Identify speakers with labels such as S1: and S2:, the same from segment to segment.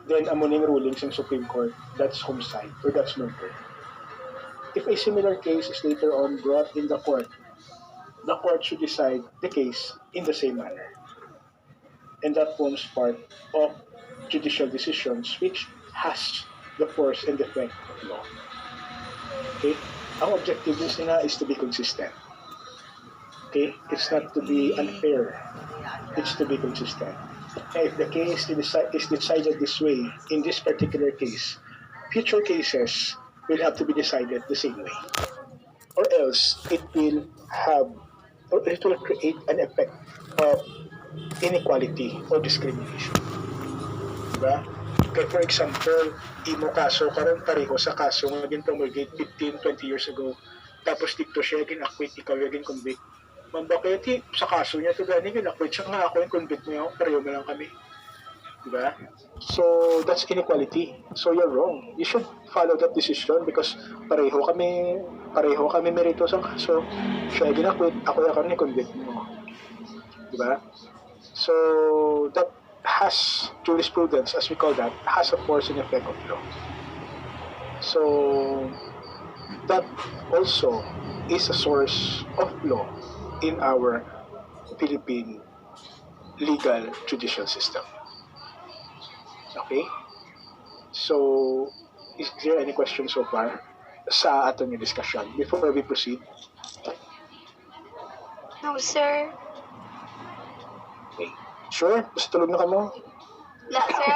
S1: then amuning rulings ng Supreme Court, that's homicide or that's murder. If a similar case is later on brought in the court should decide the case in the same manner. And that forms part of judicial decisions which has the force and effect of law. Okay? Ang objective nila is to be consistent. Okay? It's not to be unfair. It's to be consistent. And if the case is decided this way, in this particular case, future cases will have to be decided the same way. Or else, it will create an effect of inequality or discrimination. Diba? Kaya for example, imo kaso karon pareho sa kaso nga gin promulgate 15-20 years ago, tapos dito siya gin-acquit, ikaw yung gin-convict. Bakit sa kaso niya ito gani gin-acquit siya nga ako yung convict niya, pareho na lang kami. Diba? So, that's inequality. So, you're wrong. You should follow that decision because pareho kami merito sa kaso. Siya gin-acquit, ako yung karon convict mo. Diba? So, that has jurisprudence, as we call that, has a force and effect of law. So, that also is a source of law in our Philippine legal judicial system. Okay? So, is there any question so far sa atong discussion before we proceed?
S2: No, sir.
S1: Okay. Sure? Gusto tulog na ka mo?
S2: La, sir.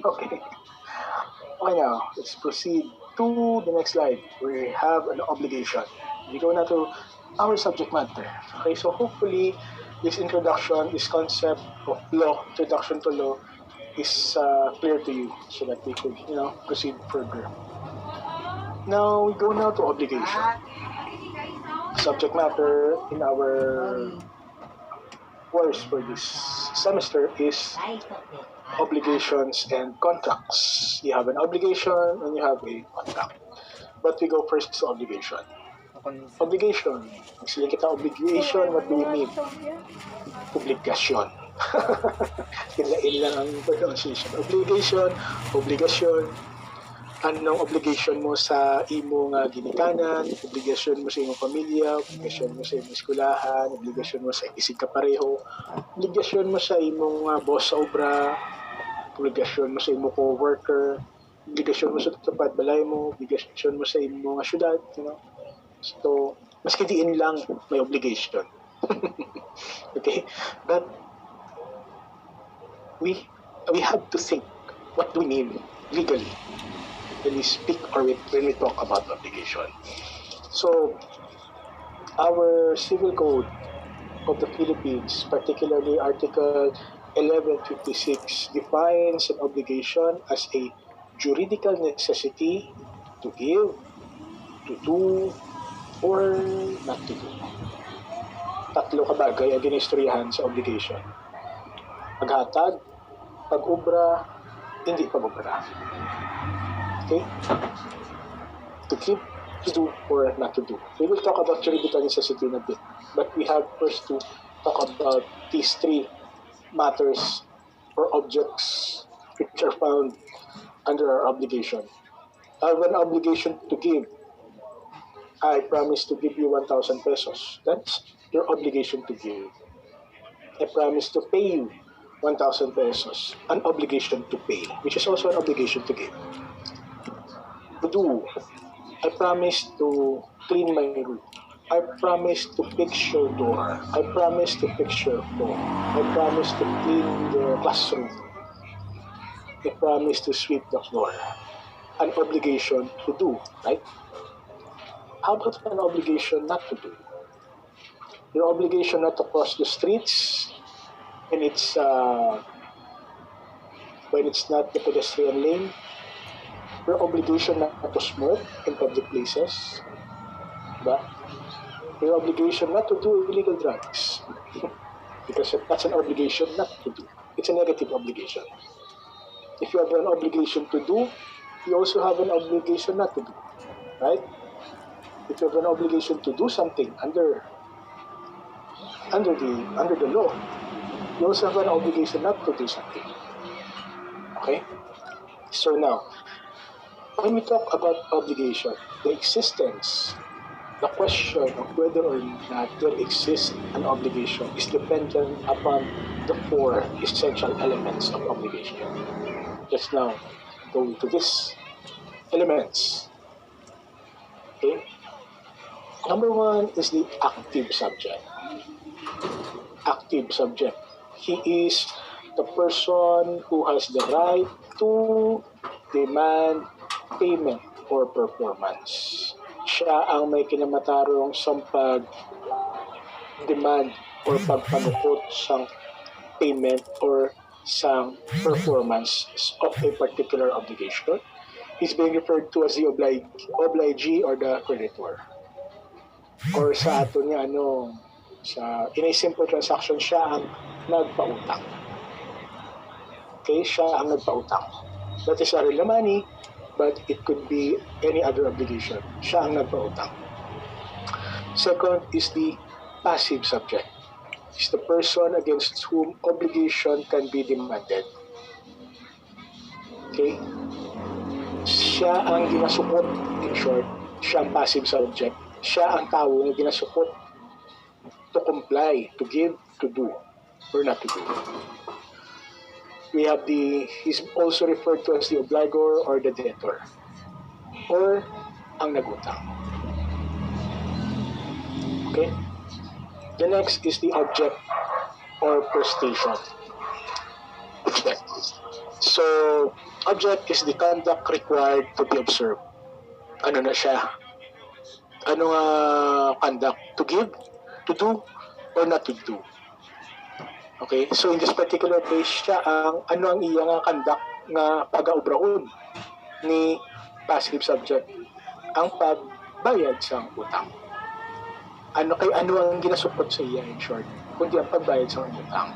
S1: Okay. Okay now, let's proceed to the next slide. We have an obligation. We go now to our subject matter. Okay, so hopefully this introduction, this concept of law, introduction to law, is clear to you so that we could, proceed further. Now, we go now to obligation. Subject matter in our course for this semester is obligations and contracts. You have an obligation and you have a contract. But we go first to obligation. Obligation. Sige kita obligation, what do we mean? Obligasyon. Kilain lang ang pronunciation. Obligation, obligasyon. Anong obligation mo sa imong ginikanan, obligasyon mo sa imong pamilya, obligasyon mo sa imong eskulahan, obligasyon mo sa isig kapareho, obligasyon mo sa imong boss sa obra, obligasyon mo sa imong co-worker, obligasyon mo sa tupad balay mo, obligasyon mo sa imong syudad, So, maski diin lang may obligation. Okay? But we have to think what do we mean legally when we speak or when we talk about obligation. So, our Civil Code of the Philippines, particularly Article 1156, defines an obligation as a juridical necessity to give, to do, or not to do. Tatlo kabagay ang ginistoryahan sa obligation. Paghatag, pag-ubra, hindi pag-ubra. Okay? To give, to do, or not to do. We will talk about juridical necessity in a bit. But we have first to talk about these three matters or objects which are found under our obligation. I have an obligation to give. I promise to give you 1,000 pesos. That's your obligation to give. I promise to pay you 1,000 pesos. An obligation to pay, which is also an obligation to give. To do. I promise to clean my room. I promise to fix your door. I promise to fix your floor. I promise to clean your classroom. I promise to sweep the floor. An obligation to do, right? How about an obligation not to do? Your obligation not to cross the streets when it's not the pedestrian lane. Your obligation not to smoke in public places. Diba? Your obligation not to do illegal drugs. Because that's an obligation not to do. It's a negative obligation. If you have an obligation to do, you also have an obligation not to do. Right? If you have an obligation to do something under the law, you also have an obligation not to do something. Okay? So now, when we talk about obligation, the existence, the question of whether or not there exists an obligation is dependent upon the four essential elements of obligation. Let's now go to these elements. Okay? Number one is the active subject. Active subject. He is the person who has the right to demand payment or performance. Siya ang may kinamatarong sa pag-demand or pagpanukot sa payment or sa performance of a particular obligation. Is being referred to as the obligee or the creditor. Or sa ato niya, in a simple transaction, siya ang nagpautang. Okay, siya ang nagpautang. That is a real money, but it could be any other obligation. Siya ang nagpautang. Second is the passive subject. Is the person against whom obligation can be demanded. Okay? Siya ang ginasukot, in short, siya ang passive subject. Siya ang tao na ginasukot to comply, to give, to do, or not to do. We have he's also referred to as the obligor or the debtor, or ang nagutang. Okay? The next is the object or prestation. So, object is the conduct required to be observed. Ano na siya? Ano nga conduct? To give, to do, or not to do? Okay? So, in this particular case, siya ano ang iyang conduct nga pag-aubrahon ni passive subject? Ang pagbayad sa utang. Ano ang ginasupot sa iya, in short? Kundi ang pagbayad sa utang.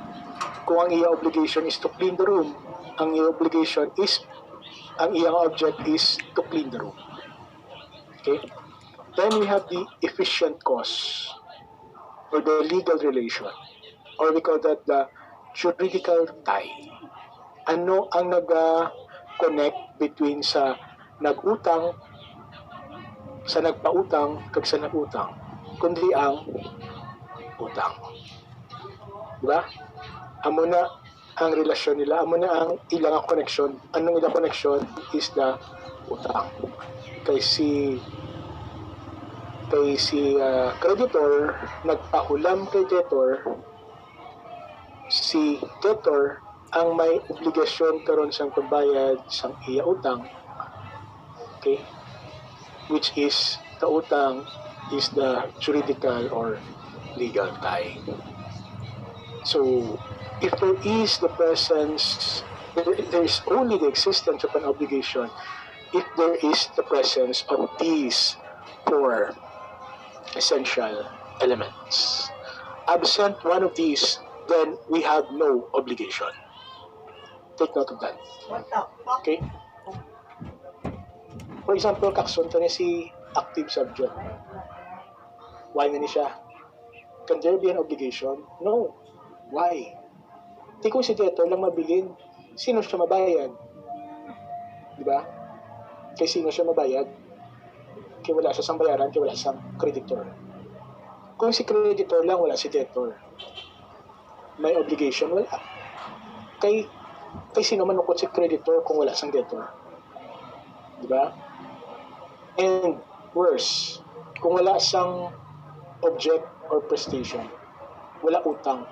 S1: Kung ang iyang obligation is to clean the room, ang iyang object is to clean the room. Okay? Then we have the efficient cause or the legal relation, or we call that the juridical tie. Ano ang nag-connect between sa nag-utang, sa nagpautang, kag sa nag-utang, kundi ang utang. Diba? Amo na ang relasyon nila, amo na ang ilang connection. Anong ilang connection is the utang. Kay si creditor nagpahulam kay debtor, si debtor ang may obligasyon karon sang pagbayad sang iya utang. Okay? Which is the utang is the juridical or legal tie. So, if there is the presence, there is only the existence of an obligation if there is the presence of these four essential elements. Absent one of these, then we have no obligation. Take note of that. Okay? For example, kakson to si active subject. Why na ni siya? Can there be an obligation? No. Why? Di kung si debtor lang mabilin, sino siya mabayad? Diba? Kay sino siya mabayad? Kaya wala siya sang bayaran, kaya wala siyang creditor. Kung si creditor lang, wala si debtor. May obligation, wala. Kay sino manukot si creditor kung wala siyang debtor? Diba? And worse, kung wala siyang object or prestation, wala utang.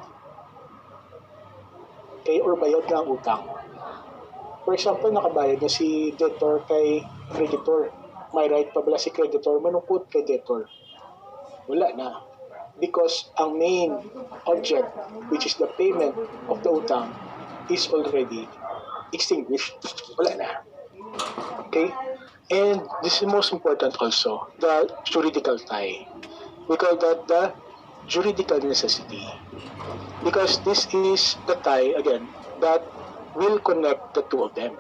S1: Or bayad na ang utang. For example, nakabayad na si debtor kay creditor. May right pa bala si creditor manukot kay debtor? Wala na. Because ang main object, which is the payment of the utang, is already extinguished. Wala na. Okay? And this is most important also, the juridical tie. We call that the juridical necessity. Because this is the tie, again, that will connect the two of them.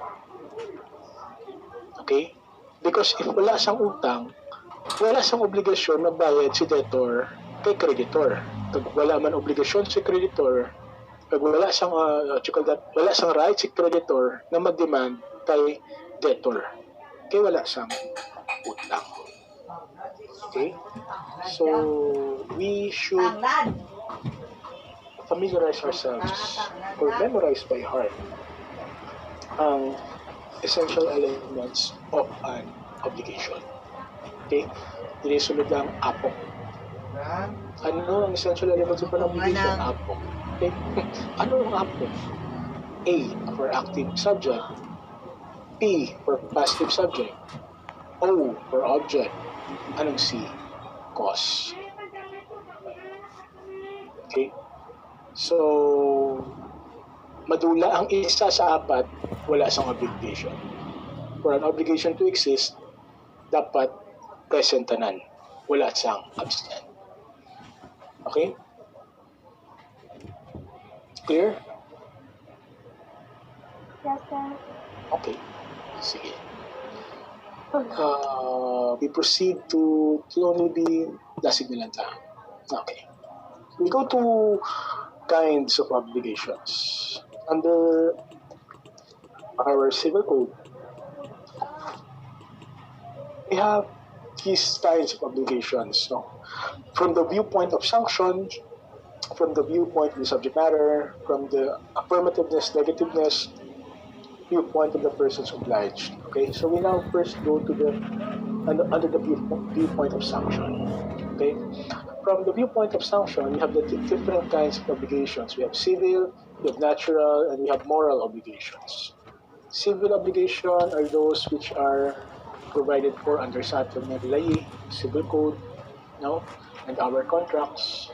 S1: Okay? Because if wala sang utang, wala sang obligasyon magbayad si debtor kay creditor. Pag wala man obligasyon si creditor, pag wala siyang, wala siyang right si creditor na mag-demand kay debtor. Kaya wala siyang utang. Okay? So, we should familiarize ourselves or memorize by heart ang essential elements of an obligation. Okay? Inisunod lang APOC. Ano ang essential elements of an obligation? APOC. Okay? Ano ang APOC? A for active subject. P for passive subject. O for object. Anong C? Cause. Okay? So, madula ang isa sa apat, wala siyang obligation. For an obligation to exist, dapat present tanan. Wala siyang absent. Okay? Clear?
S2: Yes, sir.
S1: Okay. Sige. We proceed to only be lasig na lang ta. Okay. We go to kinds of obligations. Under our civil code, we have these kinds of obligations. No? From the viewpoint of sanction, from the viewpoint of the subject matter, from the affirmativeness, negativeness, viewpoint of the persons obliged. Okay, so we now first go to the under the viewpoint of sanction. Okay, from the viewpoint of sanction, we have the different kinds of obligations. We have civil, we have natural, and we have moral obligations. Civil obligation are those which are provided for under Saturn Lai, Civil Code, no, and our contracts.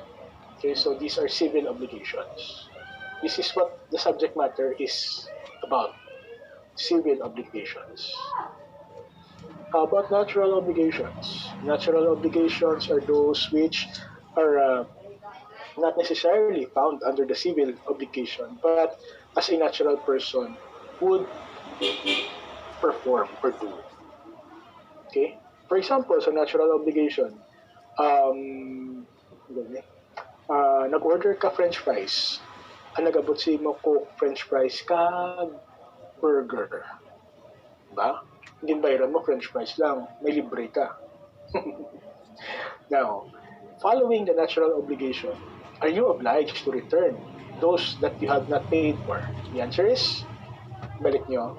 S1: Okay, so these are civil obligations. This is what the subject matter is about. Civil obligations. How about natural obligations? Natural obligations are those which are not necessarily found under the civil obligation, but as a natural person would perform or do. Okay? For example, sa natural obligation, nag-order ka French fries. Ang nag-abot si mo Coke, French fries, kag burger. Diba? Hindi bayaran mo, French fries lang. May libre ka. Now, following the natural obligation, are you obliged to return those that you have not paid for? The answer is, balik nyo.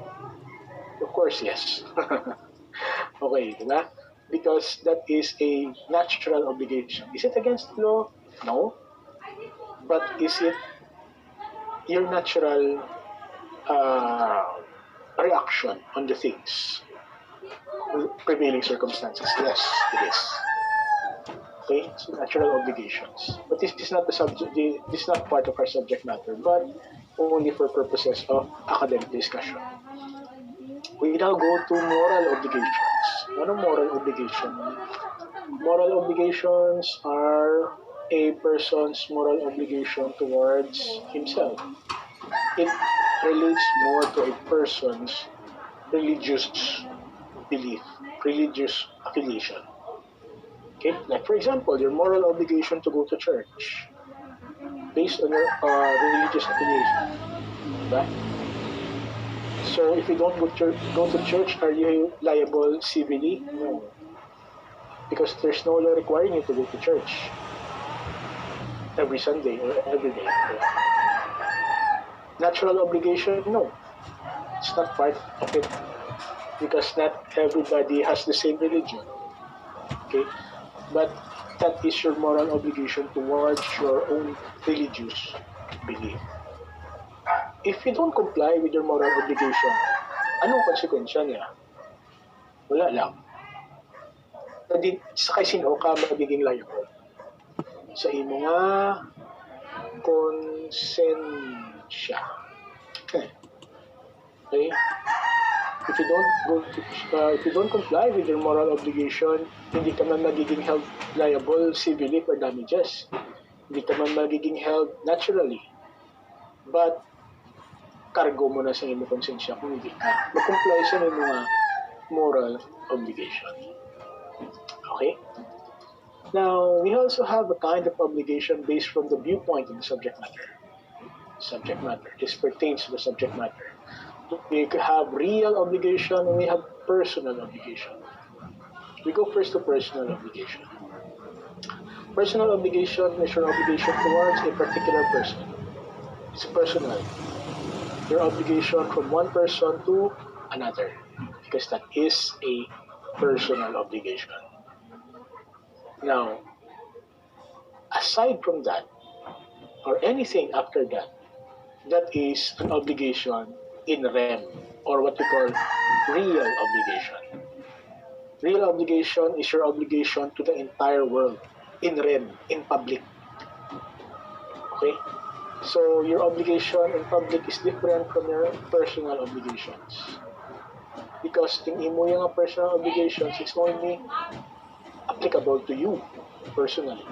S1: Of course, yes. Okay, diba? Because that is a natural obligation. Is it against law? No. But is it your natural reaction on the things, prevailing circumstances? Yes, it is. Okay, so natural obligations. But this is not the subject. This is not part of our subject matter, but only for purposes of academic discussion. We now go to moral obligations. Ano moral obligation? Moral obligations are a person's moral obligation towards himself. It relates more to a person's religious belief, religious affiliation. Okay, like for example, your moral obligation to go to church based on your religious affiliation. Right? So if you don't go to church, are you liable civilly? No, because there's no law requiring you to go to church every Sunday or every day. Natural obligation, no. It's not part of it because not everybody has the same religion. Okay? But that is your moral obligation towards your own religious belief. If you don't comply with your moral obligation, anong konsekwensya niya? Wala lang. Sa kay sino ka magiging liable? Sa imo nga konsensya. Okay? If you don't comply with your moral obligation, hindi ka man magiging held liable civilly for damages. Hindi ka man magiging held naturally. But cargo mo na sa imo konsensya kung hindi ka mag-comply sa mga moral obligation. Okay? Now, we also have a kind of obligation based from the viewpoint of the subject matter. subject matter. This pertains to the subject matter. We have real obligation and we have personal obligation. We go first to personal obligation. Personal obligation is your obligation towards a particular person. It's personal. Your obligation from one person to another, because that is a personal obligation. Now, aside from that, or anything after that, that is an obligation in rem, or what we call real obligation. Real obligation is your obligation to the entire world, in rem, in public. Okay? So your obligation in public is different from your personal obligations. Because in imo yung personal obligations, it's only applicable to you personally.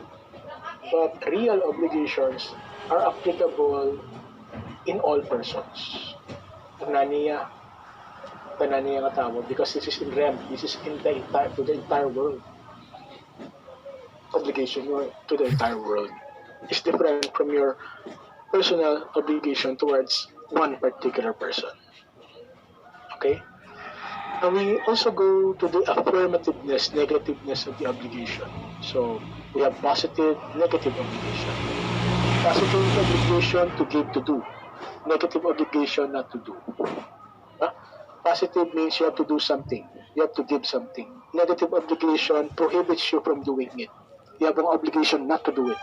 S1: But real obligations are applicable in all persons. Tananiya nga tawag, because this is in rem, this is in the entire, to the entire world. Obligation to the entire world is different from your personal obligation towards one particular person. Okay? And we also go to the affirmativeness, negativeness of the obligation. So we have positive, negative obligation. Positive obligation to give, to do. Negative obligation not to do. Positive means you have to do something. You have to give something. Negative obligation prohibits you from doing it. You have an obligation not to do it.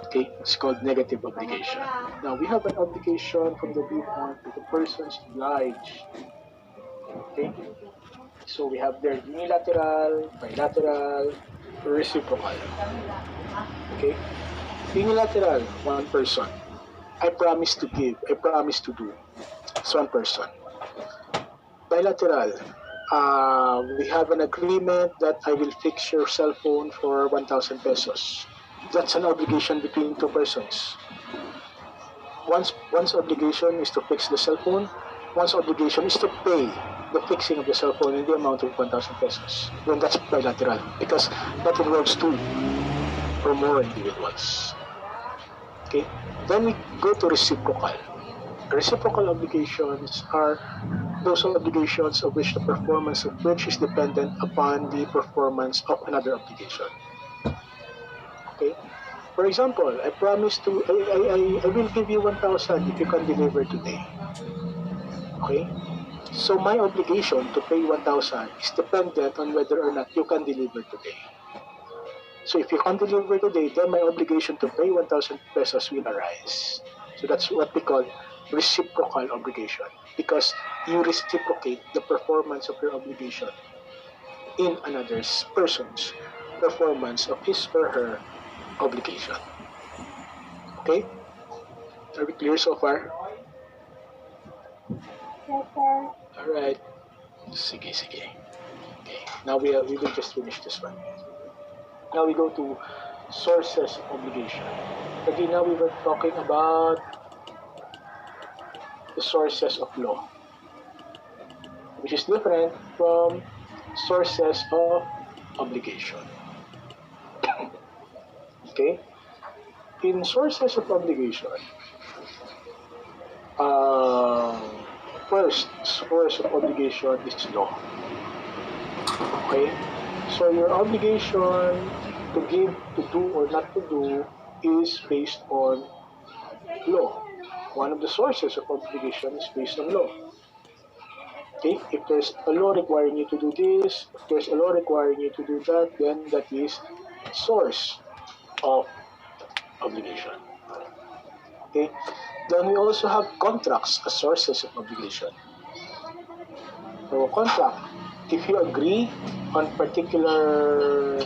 S1: Okay, it's called negative obligation. Now, we have an obligation from the viewpoint of the person's obliged. Okay, so we have there unilateral, bilateral, reciprocal. Okay, unilateral, one person. I promise to give, I promise to do. It's one person. Bilateral, we have an agreement that I will fix your cell phone for 1,000 pesos. That's an obligation between two persons. One's obligation is to fix the cell phone. One's obligation is to pay the fixing of the cell phone in the amount of 1,000 pesos. Then that's bilateral, because that involves two or more individuals. Okay. Then we go to reciprocal. Reciprocal obligations are those obligations of which the performance of which is dependent upon the performance of another obligation. Okay? For example, I promise to, I will give you 1,000 if you can deliver today. Okay? So my obligation to pay 1,000 is dependent on whether or not you can deliver today. So if you can't deliver today, then my obligation to pay 1,000 pesos will arise. So that's what we call reciprocal obligation, because you reciprocate the performance of your obligation in another person's performance of his or her obligation. Okay? Are we clear so far?
S2: Yes, sir.
S1: Alright. Sige. Okay. Now we will just finish this one. Now we go to sources of obligation. Again, now we were talking about the sources of law, which is different from sources of obligation. Okay? In sources of obligation, first source of obligation is law. Okay? So your obligation to give, to do, or not to do is based on law. One of the sources of obligation is based on law. Okay? If there's a law requiring you to do this, if there's a law requiring you to do that, then that is source of obligation. Okay? Then we also have contracts as sources of obligation. So contract, if you agree on particular,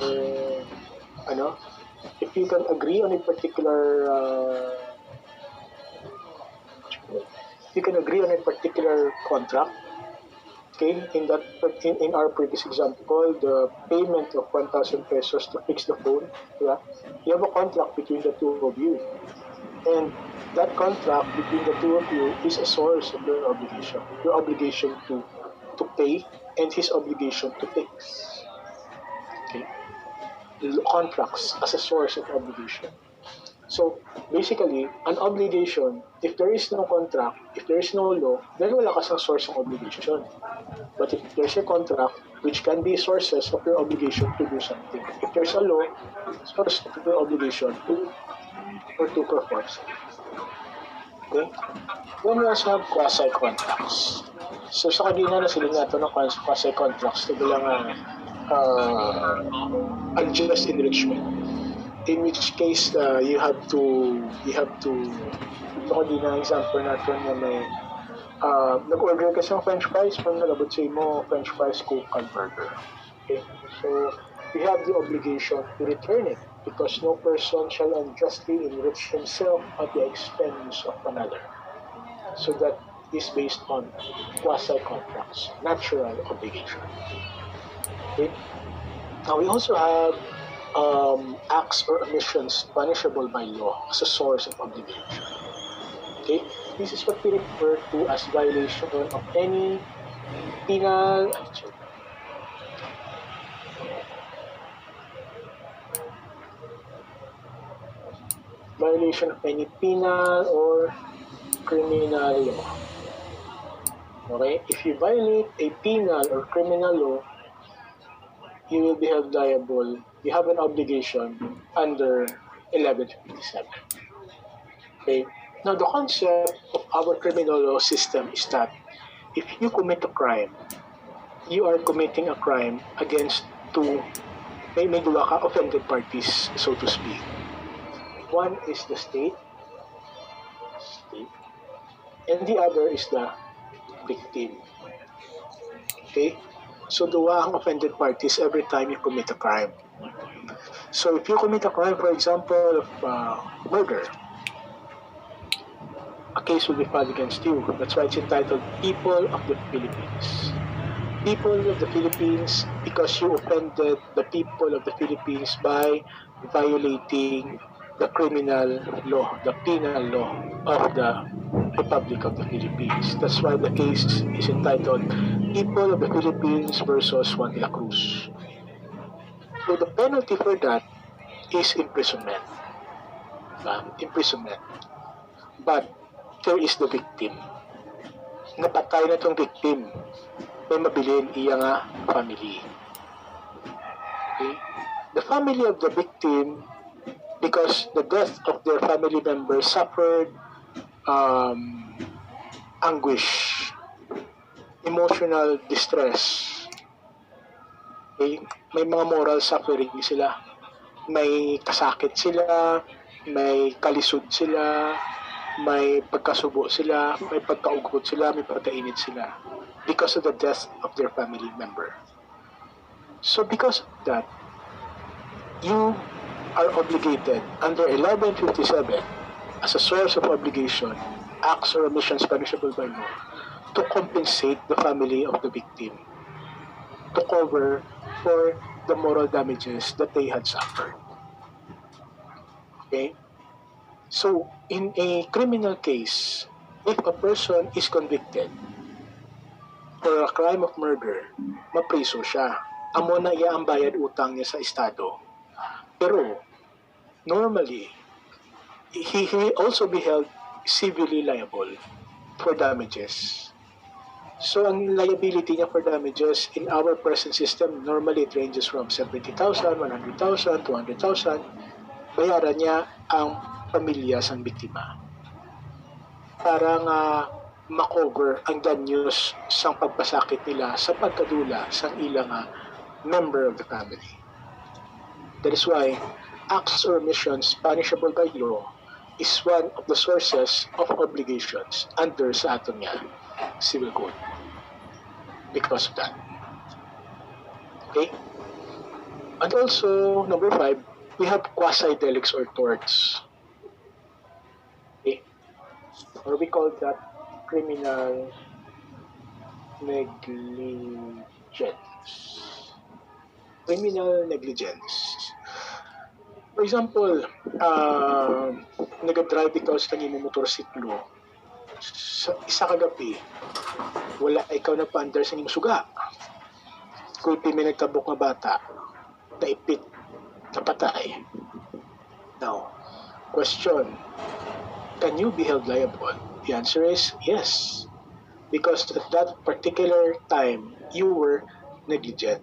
S1: if you can agree on a particular, you can agree on a particular contract. Okay, in our previous example, the payment of 1,000 pesos to fix the phone, yeah, you have a contract between the two of you, and that contract between the two of you is a source of your obligation to pay, and his obligation to fix. Okay, contracts as a source of obligation. So, basically, an obligation, if there is no contract, if there is no law, then wala ka sang source ng obligation. But if there's a contract, which can be sources of your obligation to do something. If there's a law, source of your obligation to or to perform something. Okay? Then we also have quasi-contracts. So sa kanina na sila nato ng quasi-contracts, ito bilang unjust enrichment. In which case you have to ito kanina example natin na may nag-order ka sa French fries, pag nalabot sa mo French fries, Coke, and burger. Okay? So you have the obligation to return it because no person shall unjustly enrich himself at the expense of another. So that is based on quasi-contracts, natural obligation. Okay? Now we also have acts or omissions punishable by law as a source of obligation. Okay? This is what we refer to as violation of any penal or criminal law. Okay? If you violate a penal or criminal law, you will be held liable. You have an obligation under 1157. Okay? Now, the concept of our criminal law system is that if you commit a crime, you are committing a crime against two, may dua ka offended parties, so to speak. One is the state, and the other is the victim. Okay? So, dua ang offended parties every time you commit a crime. So, if you commit a crime, for example, of murder, a case will be filed against you. That's why it's entitled People of the Philippines. People of the Philippines, because you offended the people of the Philippines by violating the criminal law, the penal law of the Republic of the Philippines. That's why the case is entitled People of the Philippines versus Juan de la Cruz. So the penalty for that is imprisonment. But there is the victim. Napatay na itong victim. May mabilin iya nga family. Okay? The family of the victim, because the death of their family member suffered anguish, emotional distress. Okay? May mga moral suffering sila. May kasakit sila, may kalisod sila, may pagkasubo sila, may pagkaugot sila, may pagkainit sila because of the death of their family member. So because of that, you are obligated under 1157 as a source of obligation, acts or omissions punishable by law, to compensate the family of the victim, to cover for the moral damages that they had suffered. Okay? So, in a criminal case, if a person is convicted for a crime of murder, mapriso siya. Amo na iya ang bayad utang niya sa Estado. Pero, normally, he will also be held civilly liable for damages. So, ang liability niya for damages in our present system, normally it ranges from 70,000, 100,000, 200,000. Bayaran niya ang pamilya sang biktima para nga makover ang danyos sang pagpasakit nila sa pagkadula sang ilang member of the family. That is why acts or omissions punishable by law is one of the sources of obligations under sa aton nga civil code. Because of that. Okay? And also, number 5, we have quasi-delicts or torts. Okay? Or we call that criminal negligence. Criminal negligence. For example, nag-drive ikaw sa kanyang motorsiklo. Sa isa kagabi, wala ikaw na pa-under sa inyong suga. Kung may nagtabok na bata, naipit, napatay. Now, Question: can you be held liable? The answer is yes, because at that particular time you were negligent.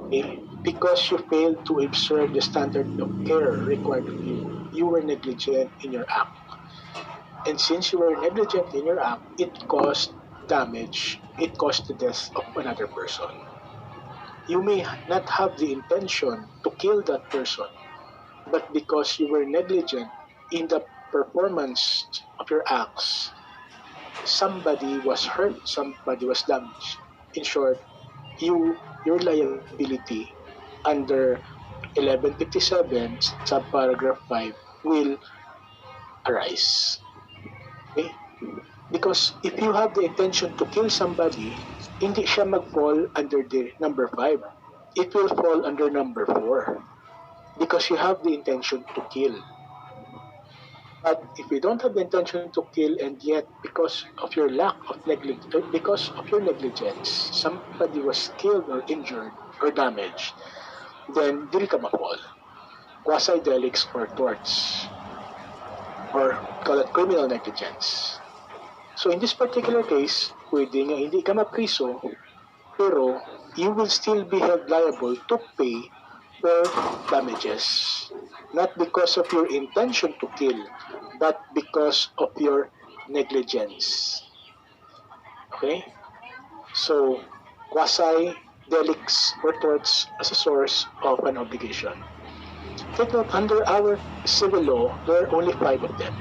S1: Okay? Because you failed to observe the standard of care required of you, you were negligent in your act. And since you were negligent in your act, it caused damage, it caused the death of another person. You may not have the intention to kill that person, but because you were negligent in the performance of your acts, somebody was hurt, somebody was damaged. In short, your liability under 1157 subparagraph 5 will arise. Okay? Because if you have the intention to kill somebody, hindi siya mag-fall under the number 5. It will fall under number 4 because you have the intention to kill. But if you don't have the intention to kill and yet because of your lack of because of your negligence, somebody was killed or injured or damaged, then dili ka ma-fall. Quasi-delicts or torts, or call it criminal negligence. So in this particular case, pwede nga hindi ka mapriso, pero you will still be held liable to pay for damages. Not because of your intention to kill, but because of your negligence. Okay? So, quasi-delicts or torts as a source of an obligation. Take note, under our civil law, there are only 5 of them.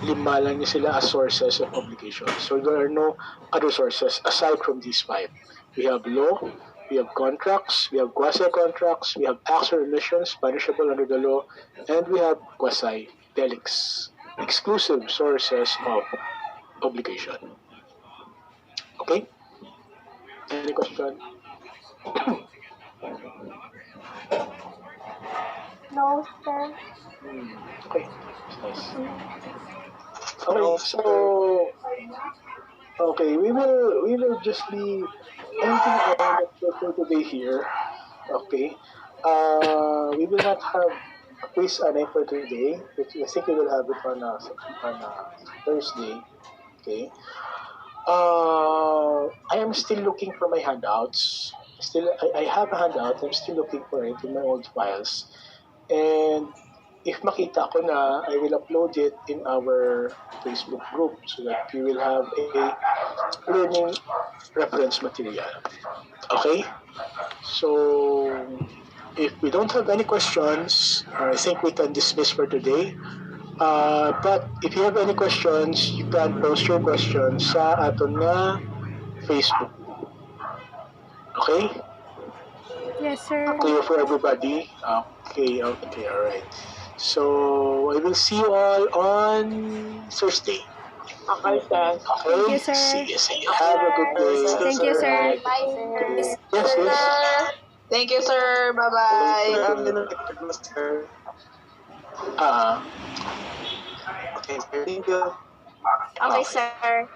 S1: 5 lang niya sila as sources of obligation. So there are no other sources aside from these 5. We have law, we have contracts, we have quasi-contracts, we have acts or omissions punishable under the law, and we have quasi-delicts, exclusive sources of obligation. Okay? Any question?
S2: No, sir.
S1: Okay. Nice. Okay, so we will just be ending our lecture for today here. Okay. We will not have a quiz for today, which I think we will have it on Thursday. Okay. I am still looking for my handouts. I have a handout. I'm still looking for it in my old files. And if makita ko na, I will upload it in our Facebook group so that we will have a learning reference material. Okay? So, if we don't have any questions, I think we can dismiss for today. But if you have any questions, you can post your questions sa aton nga Facebook. Okay?
S3: Yes, sir.
S1: Clear for everybody? Okay, alright. So, I will see you all on Thursday.
S2: Okay, sir.
S1: Okay?
S3: Thank you, sir.
S1: See you. Have a good day.
S3: Thank you, sir.
S2: Bye, sir.
S1: Yes.
S4: Thank you, sir. Bye-bye.
S1: Uh,
S4: Okay, sir. Thank you.
S2: Okay, sir.